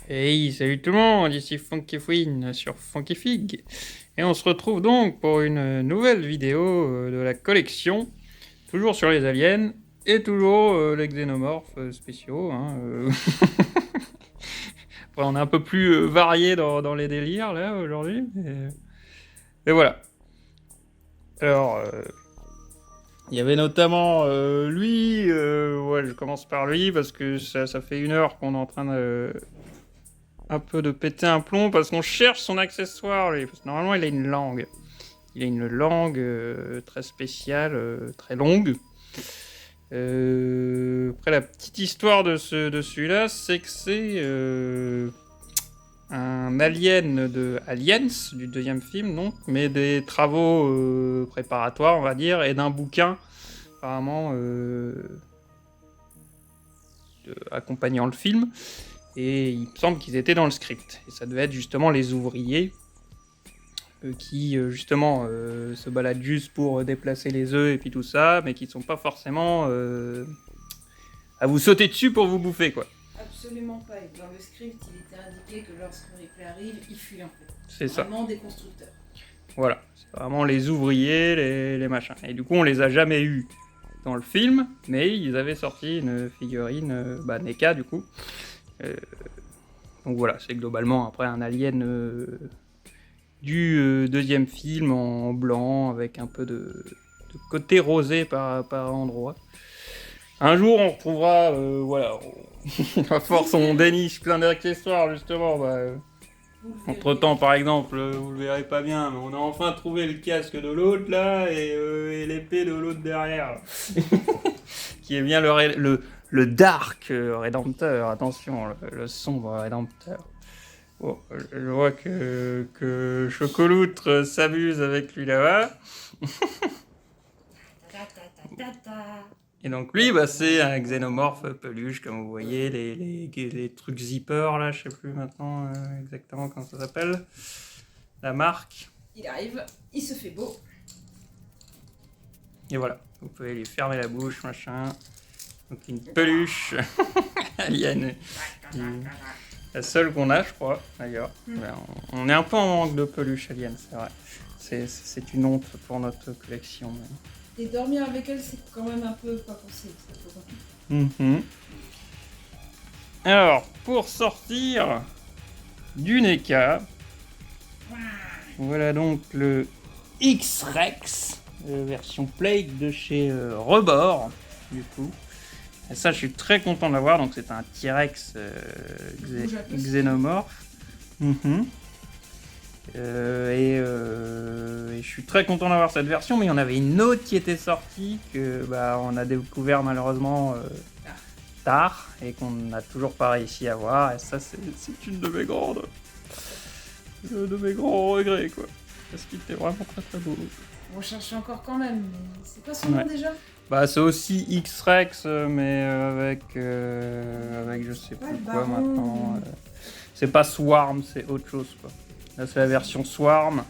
Hey, salut tout le monde, ici Funky Fouine sur Funky Fig. Et on se retrouve donc pour une nouvelle vidéo de la collection, toujours sur les aliens, et toujours les xénomorphes spéciaux. Après, on est un peu plus varié dans les délires là aujourd'hui. Et voilà. Alors, il y avait notamment lui, ouais, je commence par lui parce que ça fait 1 heure qu'on est en train de un peu de péter un plomb parce qu'on cherche son accessoire lui. Parce que normalement il a une langue. Il a une langue très spéciale, très longue. Après la petite histoire de celui-là, c'est que c'est un alien de Aliens, du deuxième film, donc, mais des travaux préparatoires, on va dire, et d'un bouquin apparemment accompagnant le film. Et il me semble qu'ils étaient dans le script. Et ça devait être justement les ouvriers qui justement se baladent juste pour déplacer les œufs et puis tout ça, mais qui ne sont pas forcément à vous sauter dessus pour vous bouffer, quoi. Absolument pas. Et dans le script, il était indiqué que lorsque Ripley arrive, il fuit en fait. C'est ça. Vraiment des constructeurs. Voilà, c'est vraiment les ouvriers, les machins. Et du coup, on les a jamais eus dans le film, mais ils avaient sorti une figurine, NECA du coup. Donc voilà, c'est globalement après un alien du deuxième film en blanc avec un peu de côté rosé par endroit. Un jour on retrouvera, voilà, à force on déniche plein d'accessoires justement. Entre temps par exemple, vous le verrez pas bien, mais on a enfin trouvé le casque de l'autre là et l'épée de l'autre derrière. Qui est bien le Dark Rédempteur, attention, le sombre Rédempteur. Bon, je vois que Chocoloutre s'amuse avec lui là-bas. Et donc lui, c'est un xénomorphe peluche, comme vous voyez, les trucs zipper là, je sais plus maintenant exactement comment ça s'appelle. La marque. Il arrive, il se fait beau. Et voilà, vous pouvez lui fermer la bouche, machin. Donc une peluche alien. La seule qu'on a, je crois, d'ailleurs. On est un peu en manque de peluche alien, c'est vrai. C'est une honte pour notre collection. Et dormir avec elle, c'est quand même un peu pas possible. Alors, pour sortir du NECA, voilà donc le X-Rex, version Plague de chez Rebord, du coup. Et ça, je suis très content de l'avoir. Donc, c'est un T-Rex xénomorphe. Et je suis très content d'avoir cette version, mais il y en avait une autre qui était sortie que on a découvert malheureusement tard et qu'on n'a toujours pas réussi à voir. Et ça, c'est une de mes grands regrets, quoi. Parce qu'il était vraiment très très beau. On cherche encore quand même, mais c'est quoi son nom déjà? C'est aussi X-Rex, mais avec je sais plus quoi maintenant. C'est pas Swarm, c'est autre chose, quoi. Là, c'est la version Swarm.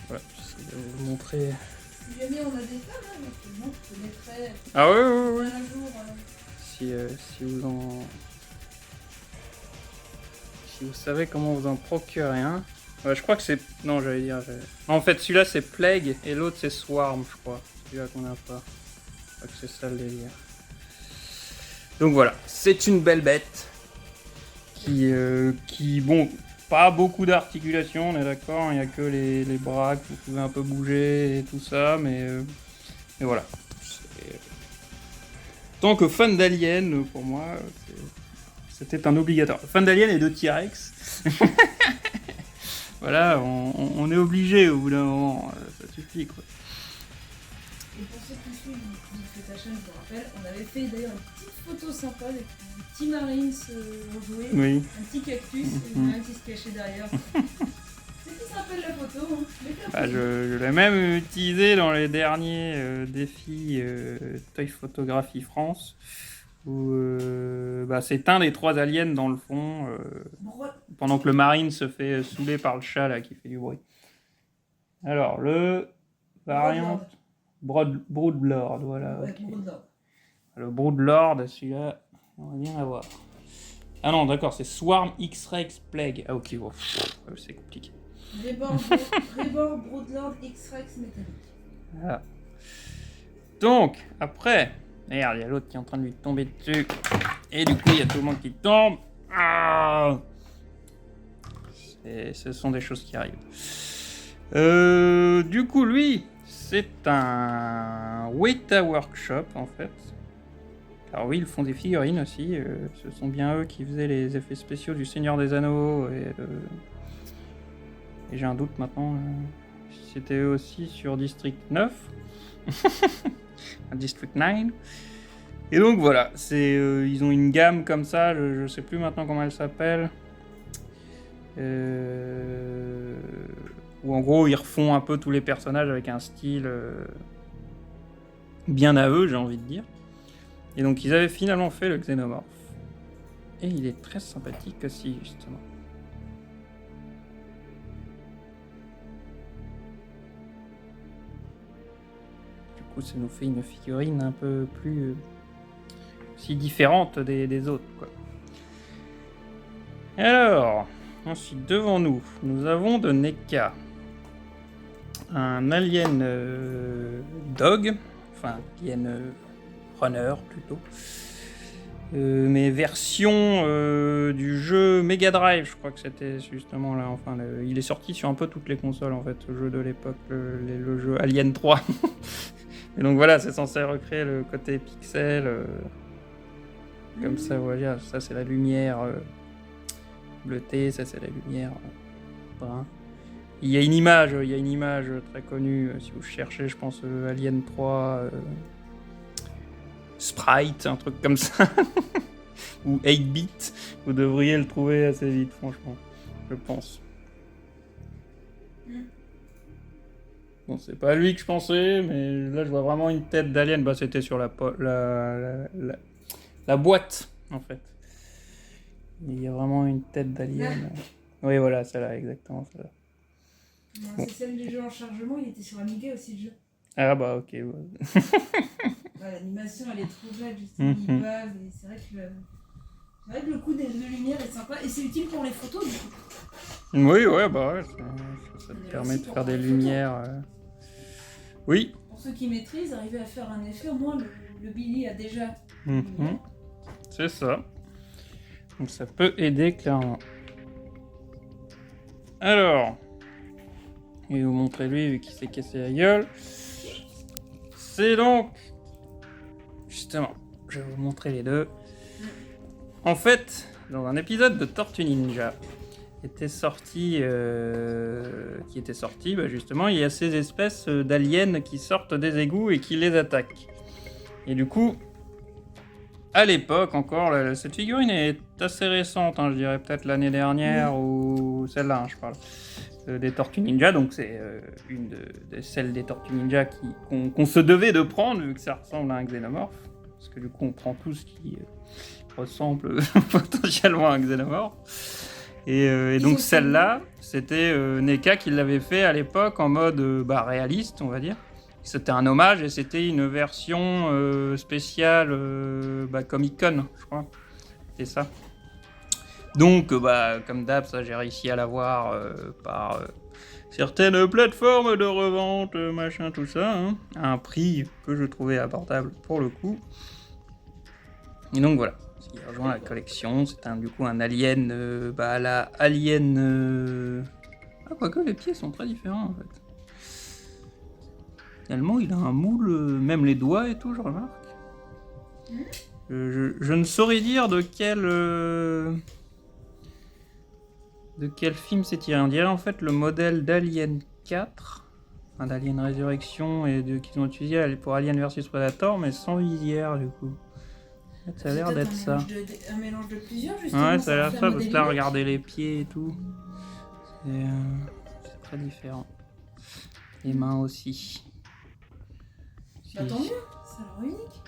Voilà, j'essaie de vous montrer. Si jamais on a des femmes, effectivement, je mettrais Ah ouais. un jour. Si vous savez comment vous en procurer un. Ouais, je crois que c'est. Non, j'allais dire. En fait, celui-là c'est Plague et l'autre c'est Swarm, je crois. Celui-là qu'on a pas. Je crois que c'est ça le délire. Donc voilà, c'est une belle bête. Qui bon, pas beaucoup d'articulation, on est d'accord, il n'y a que les bras que vous pouvez un peu bouger et tout ça, mais voilà. Tant que fan d'Alien, pour moi, c'était un obligatoire. Fan d'Alien et de T-Rex. Voilà, on est obligé au bout d'un moment, ça suffit, quoi. Et pour ceux qui suivent ta chaîne, je me rappelle, on avait fait d'ailleurs une petite photo sympa des petits marines rejoués, Oui. un petit cactus et un qui se cachait derrière. C'était sympa la photo. Je l'ai même utilisé dans les derniers défis Toy Photographie France, où c'est un des 3 aliens dans le fond, pendant que le marine se fait saouler par le chat là qui fait du bruit. Alors le variant Broodlord, voilà. Ouais, Okay. Broodlord. Le Broodlord, celui-là, On va bien avoir. Ah non, d'accord, c'est Swarm X-Rex Plague. Ah ok, bon, c'est compliqué. Rebor Broodlord X-Rex métallique. Voilà. Donc, après... Merde, il y a l'autre qui est en train de lui tomber dessus. Et du coup, il y a tout le monde qui tombe. Ah, ce sont des choses qui arrivent. Du coup, lui, c'est un Weta Workshop, en fait. Alors oui, ils font des figurines aussi. Ce sont bien eux qui faisaient les effets spéciaux du Seigneur des Anneaux. Et j'ai un doute maintenant. Si c'était eux aussi sur District 9. District 9. Et donc voilà, ils ont une gamme comme ça, je sais plus maintenant comment elle s'appelle. Où en gros ils refont un peu tous les personnages avec un style bien à eux, j'ai envie de dire. Et donc ils avaient finalement fait le Xenomorph. Et il est très sympathique aussi, justement. Du coup ça nous fait une figurine un peu plus... si différente des autres, quoi. Alors, ensuite, devant nous, nous avons de NECA un alien dog, enfin, alien runner, plutôt, mais version du jeu Mega Drive, je crois que c'était justement là, enfin, il est sorti sur un peu toutes les consoles, en fait, le jeu de l'époque, le jeu Alien 3. Et donc voilà, c'est censé recréer le côté pixel... Comme ça, voilà, ça c'est la lumière bleutée, ça c'est la lumière brun. Il y a une image très connue, si vous cherchez, je pense, Alien 3, Sprite, un truc comme ça, ou 8-bit, vous devriez le trouver assez vite, franchement, je pense. Bon, c'est pas lui que je pensais, mais là je vois vraiment une tête d'alien, bah c'était sur la boîte, en fait. Il y a vraiment une tête d'alien. Oui, voilà, celle-là, exactement celle-là. Non, c'est celle du jeu en chargement, il était sur Amiga aussi, le jeu. Ah bah, ok. Ouais. Ouais, l'animation, elle est trop belle, justement, il bave, et c'est vrai que le coup de lumière est sympa, et c'est utile pour les photos, du coup. Oui, ouais, bah ouais, ça te permet de faire des lumières. Oui. Pour ceux qui maîtrisent, arriver à faire un effet, au moins, le Billy a déjà... C'est ça. Donc ça peut aider clairement. Alors, je vais vous montrer lui vu qu'il s'est cassé la gueule. C'est donc... Justement, je vais vous montrer les deux. En fait, dans un épisode de Tortue Ninja qui était sorti, bah justement, il y a ces espèces d'aliens qui sortent des égouts et qui les attaquent. Et du coup... À l'époque encore, cette figurine est assez récente, hein, je dirais peut-être l'année dernière ou celle-là, hein, je parle, des Tortues Ninja, donc c'est une de celles des Tortues Ninja qu'on se devait de prendre vu que ça ressemble à un Xenomorph, parce que du coup on prend tout ce qui ressemble potentiellement à un Xenomorph. Et donc celle-là, c'était NECA qui l'avait fait à l'époque en mode réaliste, on va dire. C'était un hommage et c'était une version spéciale Comic-Con, je crois. C'est ça. Donc, comme d'hab, ça j'ai réussi à l'avoir par certaines plateformes de revente, machin, tout ça, hein, à un prix que je trouvais abordable pour le coup. Et donc voilà, il rejoint la collection. C'est du coup un alien, la alien. Ah, quoique les pieds sont très différents en fait. Finalement, il a un moule, même les doigts et tout, je remarque. Je ne saurais dire de quel film c'est tiré. On dirait en fait le modèle d'Alien 4, enfin d'Alien Résurrection et qu'ils ont utilisé pour Alien vs Predator, mais sans visière du coup. Ça a l'air d'être ça. Un mélange de plusieurs, justement. Ouais, ça a l'air ça, parce que là, regardez les pieds et tout. C'est très différent. Les mains aussi. Bah tant mieux, ça a l'air unique.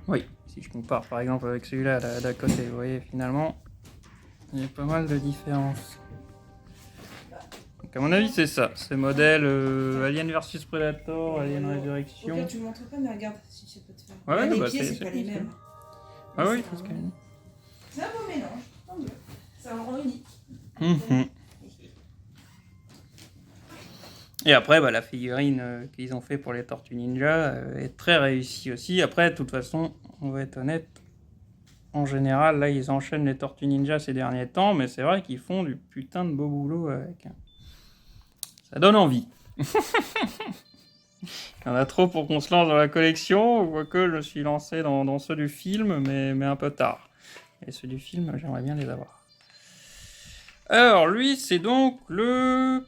Oui, si je compare par exemple avec celui-là d'à côté, vous voyez, finalement, il y a pas mal de différences. Donc à mon avis, c'est ça. C'est modèle Alien vs Predator, Alien Résurrection. Ok, tu me montres pas, mais regarde si ça peut te faire. Ouais, les pieds, c'est pas les mêmes. Ah oui, parce que... Ça le rend unique. Mhm. Et après, bah, la figurine qu'ils ont fait pour les Tortues Ninja est très réussie aussi. Après, de toute façon, on va être honnête, en général, là, ils enchaînent les Tortues Ninja ces derniers temps, mais c'est vrai qu'ils font du putain de beau boulot avec. Ça donne envie. Il y en a trop pour qu'on se lance dans la collection, quoique je me suis lancé dans ceux du film, mais un peu tard. Et ceux du film, j'aimerais bien les avoir. Alors, lui, c'est donc le...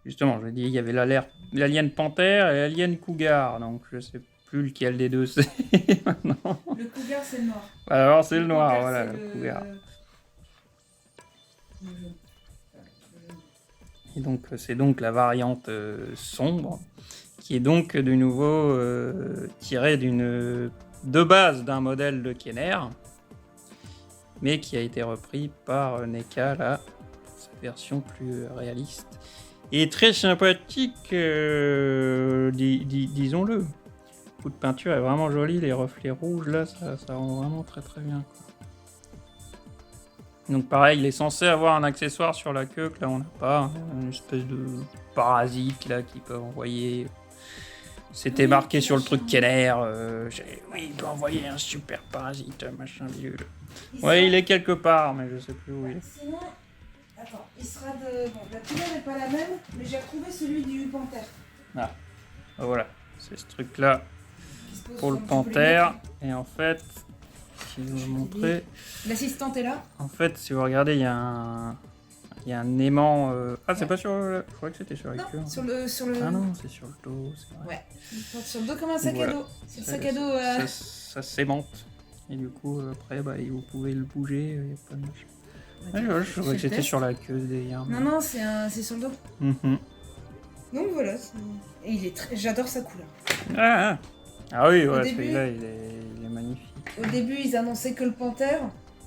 Justement, je l'ai dit, il y avait l'alien panthère et l'alien cougar, donc je sais plus lequel des deux c'est maintenant. Le cougar, c'est le noir. Alors, c'est le noir, panthère, voilà, c'est le cougar. Le jaune. Et donc, c'est donc la variante sombre, qui est donc de nouveau tirée de base d'un modèle de Kenner, mais qui a été repris par NECA, là, pour cette version plus réaliste. Et très sympathique, disons-le. Le coup de peinture est vraiment joli, les reflets rouges, là, ça rend vraiment très très bien, quoi. Donc pareil, il est censé avoir un accessoire sur la queue que là on n'a pas, hein, une espèce de parasite là qui peut envoyer. C'était Oui, marqué sur le machin. truc Kenner. Oui, il peut envoyer un super parasite, machin vieux. Il Ouais, sera- il est quelque part, mais je sais plus où il est. Sinon, attends, il sera de. Bon, la couleur n'est pas la même, mais j'ai retrouvé celui du panthère. Ah, voilà, c'est ce truc là qui se pose pour le comme tu voulais panthère. mettre. Et en fait, si je vous montrer, L'assistante est là. en fait, si vous regardez, il y a un aimant. Ah, c'est Ouais. pas sur. Je croyais que c'était sur la queue. Non, sur le. Ah non, c'est sur le dos, c'est vrai. Ouais. Il porte sur le dos comme un sac Voilà. à dos. C'est le Ça- sac à dos. Ça s'aimante. Et du coup, après, bah, vous pouvez le bouger, il n'y a pas de machin. Je croyais que c'était sur la queue derrière. Non, non, c'est sur le dos. Mhm. Donc voilà. Et il est très. J'adore sa couleur. Ah oui, ouais, début- celui-là, il est magnifique. Au début, ils annonçaient que le panthère,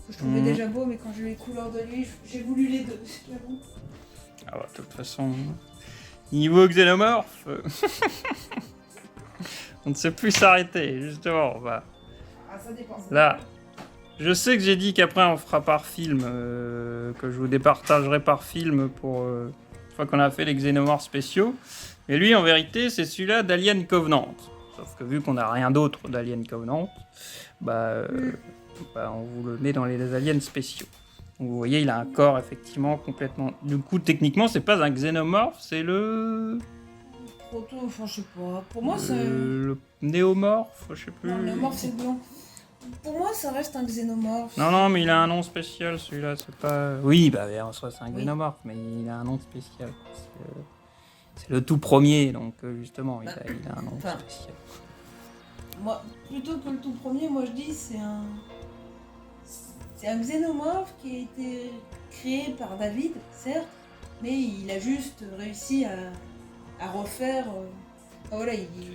que je trouvais Mhm. déjà beau, mais quand j'ai vu les couleurs de lui, j'ai voulu les deux. J'avoue. Ah bah, de toute façon, niveau xénomorphe, on ne sait plus s'arrêter, justement. Bah, Ah, ça dépend. là, je sais que j'ai dit qu'après on fera par film, que je vous départagerai par film pour une fois qu'on a fait les xénomorphes spéciaux. Mais lui, en vérité, c'est celui-là d'Alien Covenant. Sauf que vu qu'on n'a rien d'autre d'Alien Covenant, bah, on vous le met dans les aliens spéciaux. Donc vous voyez, il a un corps effectivement complètement. Du coup, techniquement, c'est pas un xénomorphe, c'est le. Proto, enfin, je sais pas. Pour moi, c'est. Le néomorphe, je sais plus. Non, le morphe, c'est blanc. Pour moi, ça reste un xénomorphe. Non, mais il a un nom spécial celui-là, c'est pas. Oui, bah en soi c'est un Oui. xénomorphe, mais il a un nom spécial. C'est le tout premier, donc justement, il a un nom Enfin. spécial. Moi, plutôt que le tout premier, moi je dis c'est un. C'est un xénomorphe qui a été créé par David, certes, mais il a juste réussi à refaire. Enfin, voilà,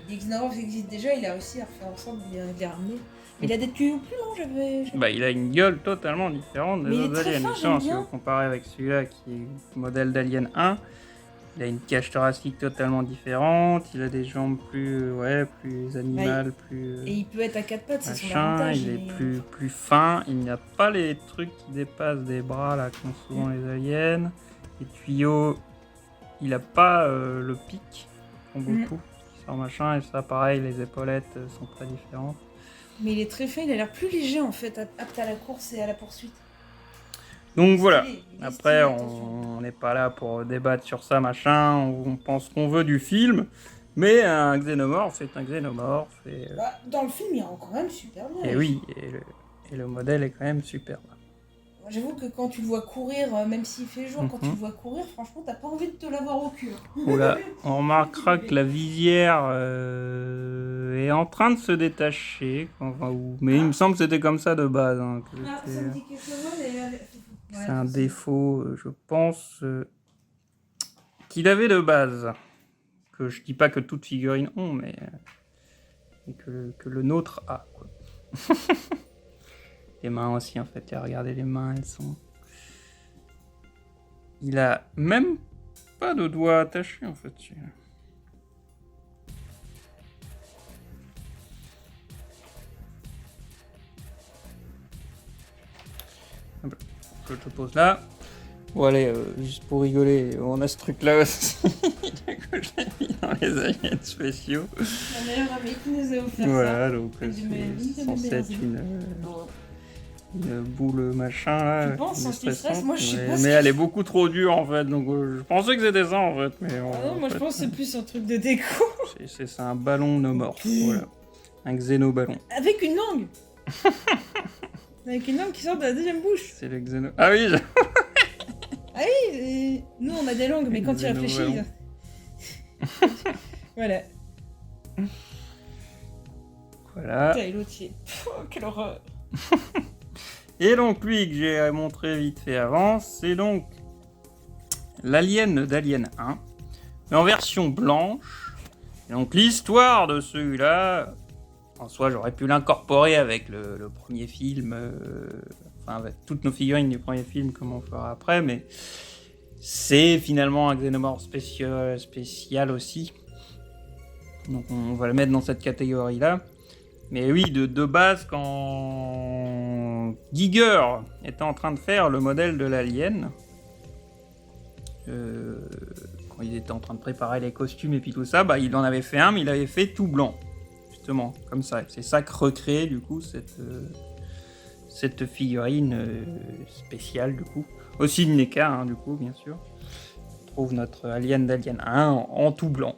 des xénomorphes existent déjà, il a réussi à faire en sorte de les ramener. Mais il a des tuyaux plus longs, j'avais. Bah, il a une gueule totalement différente des Mais il est autres très aliens. fin, Justement, j'aime si bien. vous comparez avec celui-là qui est modèle d'Alien 1, il a une cage thoracique totalement différente, il a des jambes plus animales, plus. Et il peut être à quatre pattes, c'est son Machin, avantage. il est mais- plus fin, il n'y a pas les trucs qui dépassent des bras là qu'ont souvent les aliens. Les tuyaux, il a pas le pic qu'ont beaucoup. Qui sort machin, et ça pareil, les épaulettes sont très différentes. Mais il est très fin, il a l'air plus léger en fait, apte à la course et à la poursuite. Donc voilà. Stylé, il est Après, stylé, attention. on n'est pas là pour débattre sur ça, machin. On pense qu'on veut du film, mais un xénomorphe c'est un xénomorphe. Et, Bah, dans le film, il rend quand même super bien. et oui, et le modèle est quand même superbe. Moi, j'avoue que quand tu le vois courir, même s'il fait jour, quand tu le vois courir, franchement, t'as pas envie de te l'avoir au cul. Oula, on remarquera que la visière est en train de se détacher. Mais il me semble que c'était comme ça de base. Hein, que Ah, c'était- ça me dit quelque chose, mais... c'est un défaut, je pense, qu'il avait de base. Que je dis pas que toutes figurines ont, mais que le nôtre a. Quoi. Les mains aussi, en fait. Regardez les mains, elles sont. Il a même pas de doigts attachés, en fait. Celui-là. Hop, je te pose là. Bon allez, juste pour rigoler, on a ce truc là aussi. Du coup, je l'ai mis dans les aliens spéciaux. Ma meilleure amie qui nous a offert Voilà, ça. donc c'est censé meilleures être une boule machin là. Tu penses, une en stress, stressante, moi, je sais pas ce mais que elle est beaucoup trop dure en fait, donc je pensais que c'était ça en fait. Mais Ah non, en moi je fait, pense que c'est plus un truc de déco. c'est un ballon nomorphe, voilà. Un xénoballon. Avec une langue. Avec une langue qui sort de la deuxième bouche. C'est le xéno... Ah oui, Ah oui, nous on a des langues, mais quand tu réfléchis... Xénoballon. Voilà. Voilà. Putain, et l'autre, c'est... Oh, quelle horreur. Et donc lui que j'ai montré vite fait avant, c'est donc l'alien d'Alien 1, mais en version blanche. Et donc l'histoire de celui-là, en soi j'aurais pu l'incorporer avec le premier film, enfin avec toutes nos figurines du premier film comme on fera après, mais c'est finalement un xénomorphe spécial aussi. Donc on va le mettre dans cette catégorie-là. Mais oui, de base, quand Giger était en train de faire le modèle de l'alien, quand il était en train de préparer les costumes et puis tout ça, bah, il en avait fait un, mais il avait fait tout blanc, justement, comme ça. C'est ça que recrée, du coup, cette figurine spéciale, du coup. Aussi de NECA, hein, du coup, bien sûr. On trouve notre alien d'Alien 1 en tout blanc.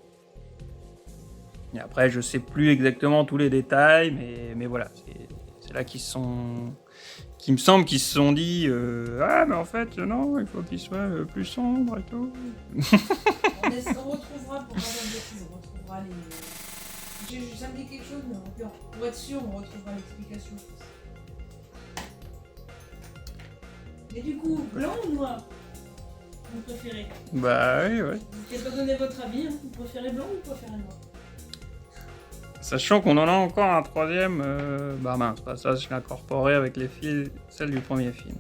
Et après, je sais plus exactement tous les détails, mais voilà, c'est là qui me semble qu'ils se sont dit ah, mais en fait, non, il faut qu'il soit plus sombre et tout. On retrouvera, pour avoir une bêtise, on retrouvera les... Ça me dit quelque chose, mais pour être sûr, on retrouvera l'explication. Et du coup, blanc ou noir? Vous préférez? Bah oui, ouais. Vous n'avez pas donné votre avis, hein. Vous préférez blanc ou vous préférez noir? Sachant qu'on en a encore un troisième, bah mince, bah ça je l'ai incorporé avec celle du premier film.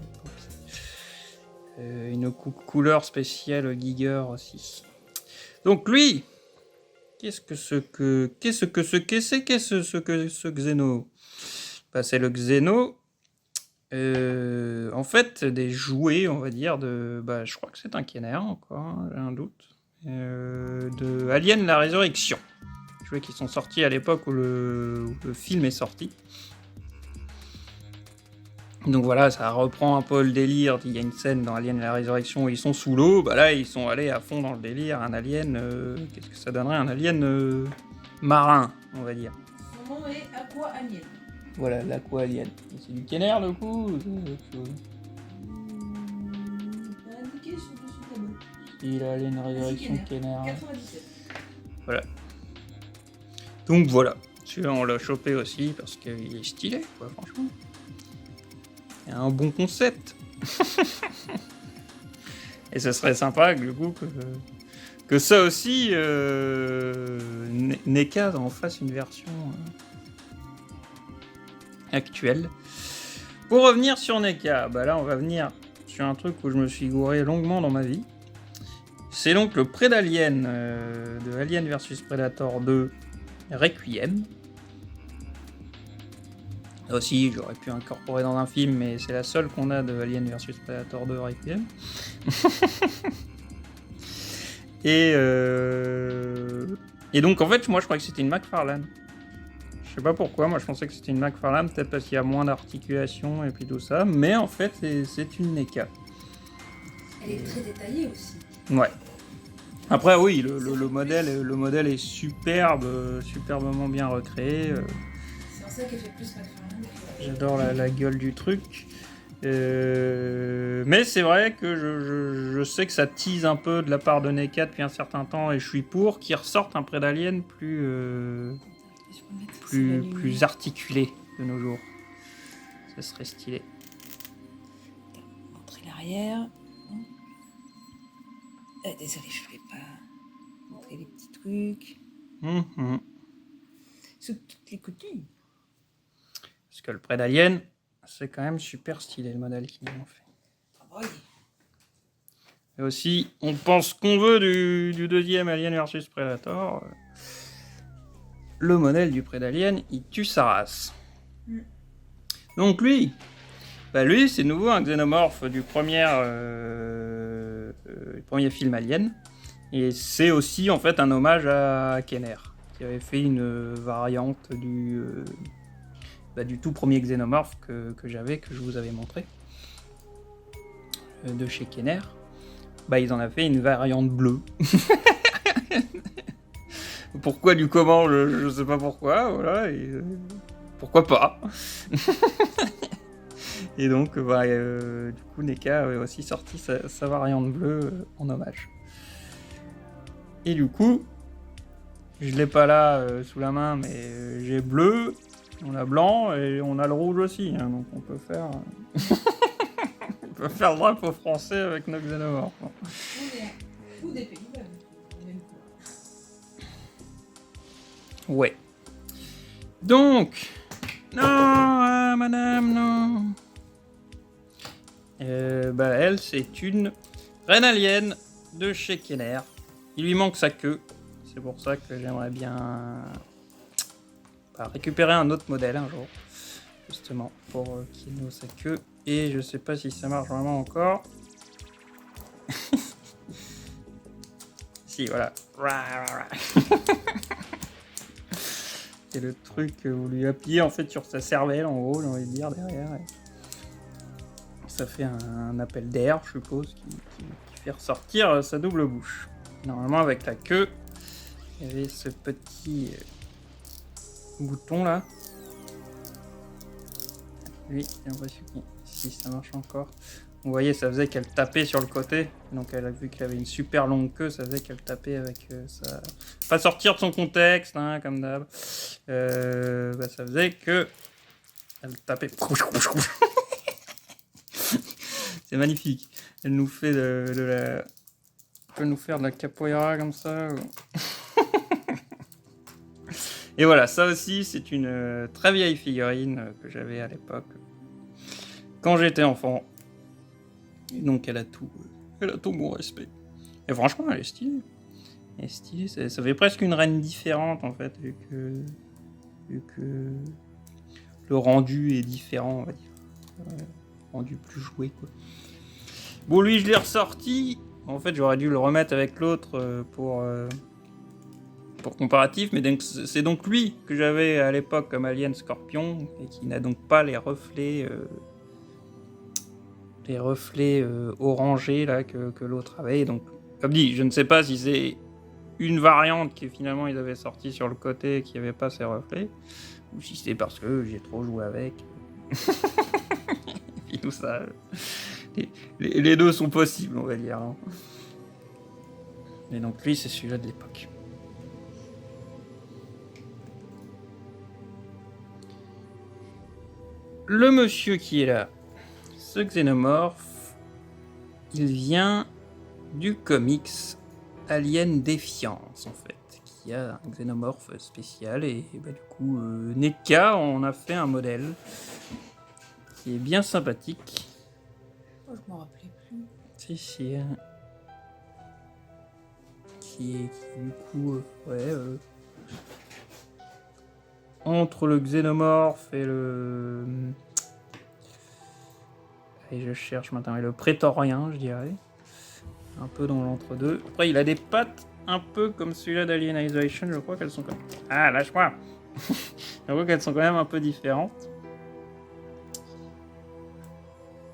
Une couleur spéciale Giger aussi. Donc lui, qu'est-ce que ce Xeno? Bah, c'est le Xeno. En fait, des jouets, on va dire, bah, je crois que c'est un Kenner encore, hein, j'ai un doute. De Alien la Résurrection. Jouets qui sont sortis à l'époque où le film est sorti. Donc voilà, ça reprend un peu le délire. Il y a une scène dans Alien la Résurrection où ils sont sous l'eau. Bah là, ils sont allés à fond dans le délire. Un alien, qu'est-ce que ça donnerait? Un alien marin, on va dire. Son nom est Aqua Alien. Voilà, l'Aqua Alien. C'est du Kenner, le coup, ou c'est autre chose? Indiqué sur le dessus tableau. Il a Alien Résurrection Kenner. 97. Voilà. Donc voilà, celui-là on l'a chopé aussi parce qu'il est stylé, quoi, franchement. Il y a un bon concept. Et ce serait sympa, du coup, que ça aussi, NECA en fasse une version actuelle. Pour revenir sur NECA, bah là on va venir sur un truc où je me suis gouré longuement dans ma vie. C'est donc le Prédalien de Alien vs Predator 2 Requiem. Là aussi, j'aurais pu incorporer dans un film, mais c'est la seule qu'on a de Alien vs Predator 2 Requiem. Et donc, en fait, moi, je croyais que c'était une McFarlane. Je sais pas pourquoi, moi, je pensais que c'était une McFarlane, peut-être parce qu'il y a moins d'articulation et puis tout ça, mais en fait, c'est une NECA. Elle est très détaillée aussi. Ouais. Après, oui, le modèle est superbement bien recréé. C'est en ça qu'elle fait plus McFarlane. J'adore la gueule du truc. Mais c'est vrai que je sais que ça tease un peu de la part de NECA depuis un certain temps et je suis pour qu'ils ressortent un Prédalien plus articulé de nos jours. Ça serait stylé. Montrer l'arrière. Désolé, je ne vais pas montrer les petits trucs. Sous toutes les coutures. Parce que le Prédalien, c'est quand même super stylé le modèle qu'ils ont fait. Ah bah oui. Et aussi, on pense qu'on veut du deuxième Alien vs Predator. Le modèle du Prédalien, il tue sa race. Donc lui, Bah lui, c'est nouveau, un xénomorphe du premier film Alien. Et c'est aussi en fait un hommage à Kenner, qui avait fait une variante du tout premier xénomorphe que je vous avais montré, de chez Kenner. Bah ils en ont fait une variante bleue. Pourquoi du comment, je sais pas pourquoi, voilà, et pourquoi pas. Et donc, du coup, NECA avait aussi sorti sa variante bleue en hommage. Et du coup, je l'ai pas là sous la main, mais j'ai bleu, on a blanc et on a le rouge aussi, hein, donc on peut faire... on peut faire le drapeau français avec nos xénomorphes. Ou des pays, même couleur. Ouais. Donc, non, madame, non. Elle, c'est une reine alien de chez Kenner. Il lui manque sa queue. C'est pour ça que j'aimerais bien récupérer un autre modèle un jour. Justement, pour qu'il ait sa queue. Et je sais pas si ça marche vraiment encore. Si, voilà. C'est le truc que vous lui appuyez en fait sur sa cervelle en haut, j'ai envie de dire, derrière. Et ça fait un appel d'air, je suppose, qui fait ressortir sa double bouche. Normalement, avec la queue, il y avait ce petit bouton là. Lui, j'ai l'impression que si ça marche encore. Vous voyez, ça faisait qu'elle tapait sur le côté. Donc, elle a vu qu'elle avait une super longue queue, ça faisait qu'elle tapait avec ça. Pas sortir de son contexte, hein, comme d'hab. Ça faisait que elle tapait. C'est magnifique. Elle nous fait elle peut nous faire de la capoeira comme ça. Et voilà, ça aussi, c'est une très vieille figurine que j'avais à l'époque, quand j'étais enfant. Et donc, elle a tout mon respect. Et franchement, elle est stylée. Elle est stylée, ça fait presque une reine différente, en fait, vu que le rendu est différent, on va dire. Rendu plus joué, quoi. Bon, lui, je l'ai ressorti. En fait, j'aurais dû le remettre avec l'autre pour comparatif, mais donc, c'est donc lui que j'avais à l'époque comme Alien Scorpion et qui n'a donc pas les reflets orangés là que l'autre avait. Donc, comme dit, je ne sais pas si c'est une variante qui finalement ils avaient sorti sur le côté et qui n'avait pas ces reflets, ou si c'est parce que j'ai trop joué avec. Et tout ça. Les deux sont possibles, on va dire. Hein. Et donc lui, c'est celui-là de l'époque. Le monsieur qui est là, ce xénomorphe, il vient du comics Alien Défiance, en fait, qui a un xénomorphe spécial, et du coup, NECA en a fait un modèle qui est bien sympathique. Oh, je m'en rappelais plus. Si. Qui est du coup, entre le xénomorphe et le... Et je cherche maintenant, et le prétorien, je dirais. Un peu dans l'entre-deux. Après, il a des pattes un peu comme celui-là d'Alienization, je crois qu'elles sont comme... Ah, lâche-moi. Je crois qu'elles sont quand même un peu différentes.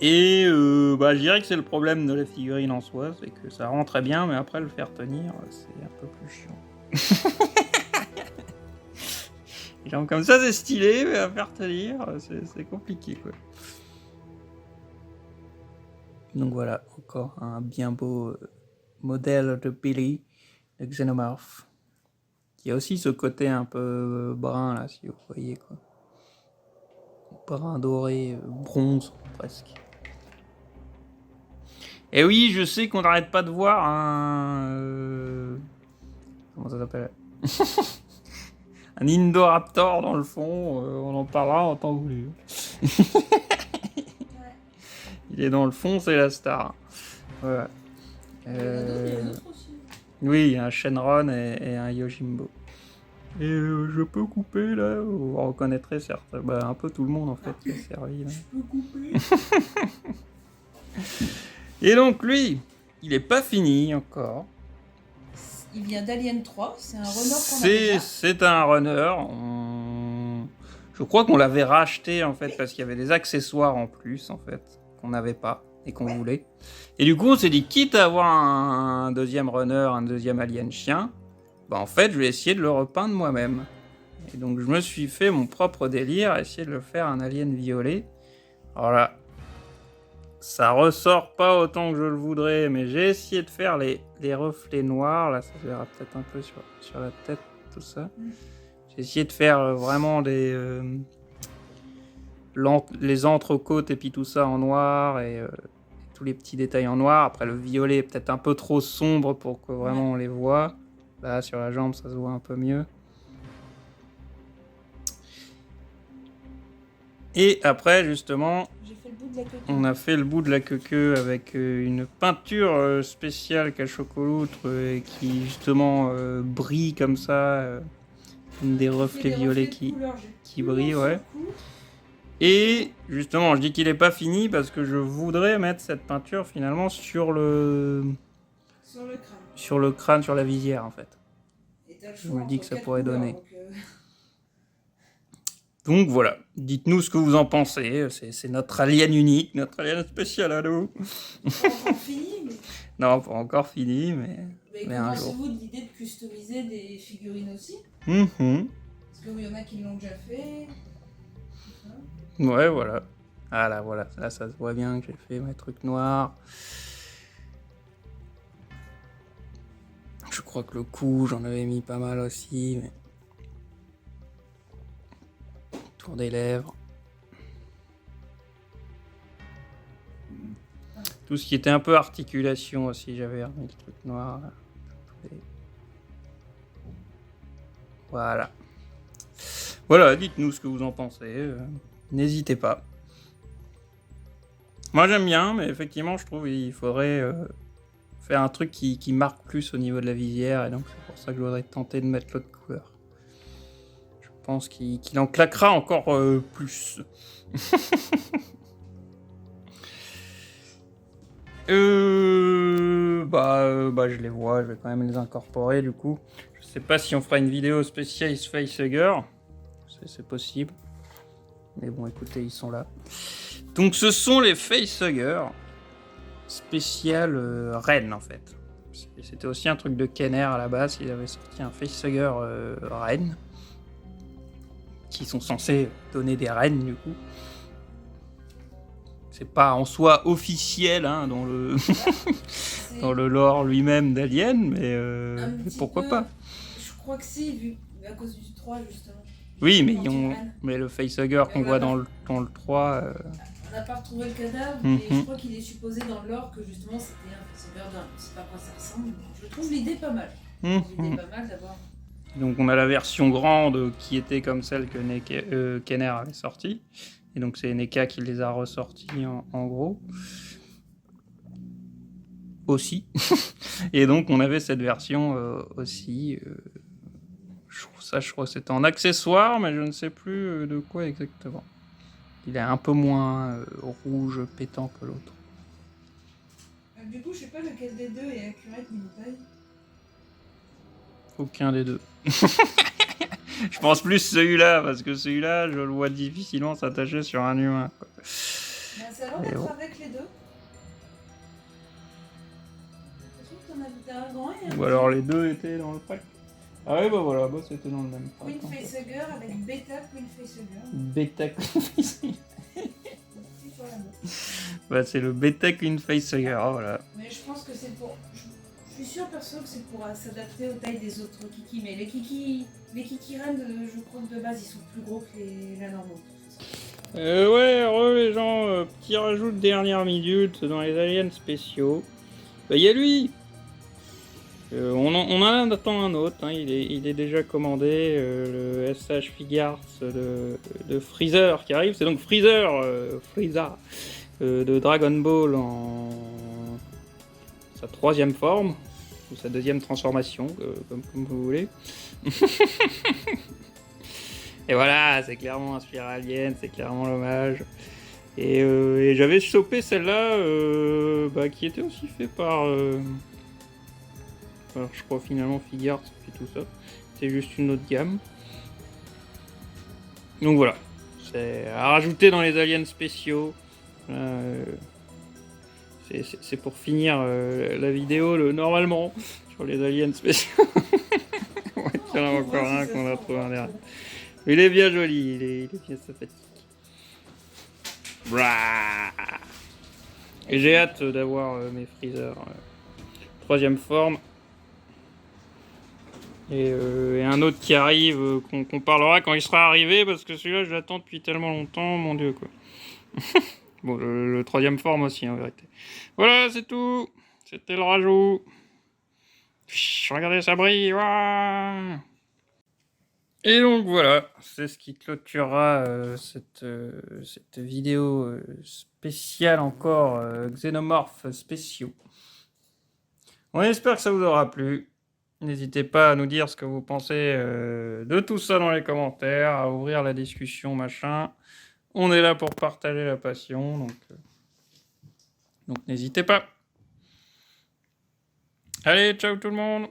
Et je dirais que c'est le problème de la figurine en soi, c'est que ça rend très bien, mais après le faire tenir, c'est un peu plus chiant. Genre comme ça c'est stylé, mais à faire tenir, c'est compliqué quoi. Donc voilà, encore un bien beau modèle de Billy, le xénomorphe, qui a aussi ce côté un peu brun là, si vous voyez quoi. Brun doré, bronze presque. Et oui, je sais qu'on n'arrête pas de voir un... comment ça s'appelle? Un Indoraptor dans le fond, on en parlera en temps voulu. Il est dans le fond, c'est la star. Voilà. Il y en a d'autres aussi. Oui, il y a un Shenron et un Yojimbo. Et je peux couper là, vous reconnaîtrez certes, un peu tout le monde en fait qui est servi là. Je peux couper. Et donc lui, il est pas fini encore. Il vient d'Alien 3, c'est un runner qu'on a déjà. C'est un runner. Je crois qu'on l'avait racheté en fait parce qu'il y avait des accessoires en plus en fait qu'on n'avait pas et qu'on voulait. Et du coup on s'est dit quitte à avoir un deuxième runner, un deuxième alien chien, en fait je vais essayer de le repeindre moi-même. Et donc je me suis fait mon propre délire, essayer de le faire un alien violet. Alors là, ça ressort pas autant que je le voudrais, mais j'ai essayé de faire les reflets noirs, là ça se verra peut-être un peu sur la tête, tout ça. J'ai essayé de faire vraiment les entrecôtes et puis tout ça en noir et tous les petits détails en noir. Après le violet est peut-être un peu trop sombre pour que vraiment on les voit. Là sur la jambe ça se voit un peu mieux. Et après justement, on a fait le bout de la queue avec une peinture spéciale cachocoloute qui justement brille comme ça. Des reflets violets qui brillent, ouais. Et justement, je dis qu'il n'est pas fini parce que je voudrais mettre cette peinture finalement sur le crâne, sur la visière en fait. Je me dis que ça pourrait donner. Donc voilà, dites-nous ce que vous en pensez. C'est notre alien unique, notre alien spécial à nous. Pas encore fini, mais... Non, pas encore fini, mais un jour. Pensez-vous de l'idée de customiser des figurines aussi? Parce qu'il y en a qui l'ont déjà fait. Ouais, voilà. Ah là, voilà. Là, ça se voit bien que j'ai fait mes trucs noirs. Je crois que le cou, j'en avais mis pas mal aussi. Mais... Tour des lèvres. Tout ce qui était un peu articulation aussi, j'avais remis le truc noir. Là. Voilà. Voilà, dites-nous ce que vous en pensez. N'hésitez pas. Moi j'aime bien, mais effectivement je trouve qu'il faudrait faire un truc qui marque plus au niveau de la visière. Et donc c'est pour ça que je voudrais tenter de mettre l'autre couleur. Je pense qu'il en claquera encore plus. Je les vois, je vais quand même les incorporer du coup. Je sais pas si on fera une vidéo spéciale Facehugger. C'est possible. Mais bon, écoutez, ils sont là. Donc ce sont les Facehuggers spécial Rennes en fait. C'était aussi un truc de Kenner à la base. Ils avaient sorti un Facehugger Rennes. Qui sont censés donner des rennes du coup. C'est pas en soi officiel hein, dans le dans le lore lui-même d'Alien, mais pourquoi pas. Je crois que si, vu à cause du 3 justement. Oui, mais le facehugger qu'on voit dans le 3... On n'a pas retrouvé le cadavre, mais je crois qu'il est supposé dans le lore que justement c'était un facehugger d'un... Je sais pas à quoi ça ressemble. Je trouve l'idée pas mal. L'idée pas mal d'avoir... Donc on a la version grande qui était comme celle que Kenner avait sortie. Et donc c'est NECA qui les a ressortis en gros. Aussi. Et donc on avait cette version aussi. Je crois que c'était en accessoire, mais je ne sais plus de quoi exactement. Il est un peu moins rouge pétant que l'autre. Du coup, je sais pas lequel des deux est accurate niveau taille. Aucun des deux. Je pense plus celui-là, parce que celui-là, je le vois difficilement s'attacher sur un humain. Quoi. Ça a l'air d'être avec les deux. Je trouve que t'en avais un grand et un Ou alors les deux étaient dans le pack. Ah oui, voilà, c'était dans le même pack. Queen Facehugger avec Beta Queen Facehugger. Beta Queen Facehugger. C'est le Beta Queen Facehugger, voilà. Mais je pense que c'est pour... Je suis sûr perso que c'est pour s'adapter aux tailles des autres kikis, mais les kikis rennes, je crois que de base ils sont plus gros que les normaux. Les gens, petit rajout de dernière minute dans les aliens spéciaux. Il y a lui. On en attend un autre, hein. il est déjà commandé, le SH Figures de Freezer qui arrive. C'est donc Frieza de Dragon Ball en sa 3e forme. ou sa deuxième transformation, comme vous voulez. Et voilà, c'est clairement inspiré Alien, c'est clairement l'hommage. Et j'avais chopé celle-là, qui était aussi fait par... alors, je crois finalement Figuarts et tout ça. C'est juste une autre gamme. Donc voilà, c'est à rajouter dans les aliens spéciaux. C'est pour finir la vidéo normalement sur les aliens spéciaux. Ouais, il y en a encore un qu'on a trouvé en derrière. Il est bien joli, il est bien sympathique. Bra Et j'ai hâte d'avoir mes freezers 3ème forme. Et un autre qui arrive, qu'on parlera quand il sera arrivé, parce que celui-là je l'attends depuis tellement longtemps, mon dieu quoi. Bon, le 3ème forme aussi en vérité. Voilà, c'est tout. C'était le rajout. Regardez, ça brille. Ouah. Et donc voilà, c'est ce qui clôturera cette vidéo spéciale encore, Xénomorphes spéciaux. On espère que ça vous aura plu. N'hésitez pas à nous dire ce que vous pensez de tout ça dans les commentaires, à ouvrir la discussion, machin. On est là pour partager la passion, donc n'hésitez pas. Allez, ciao tout le monde!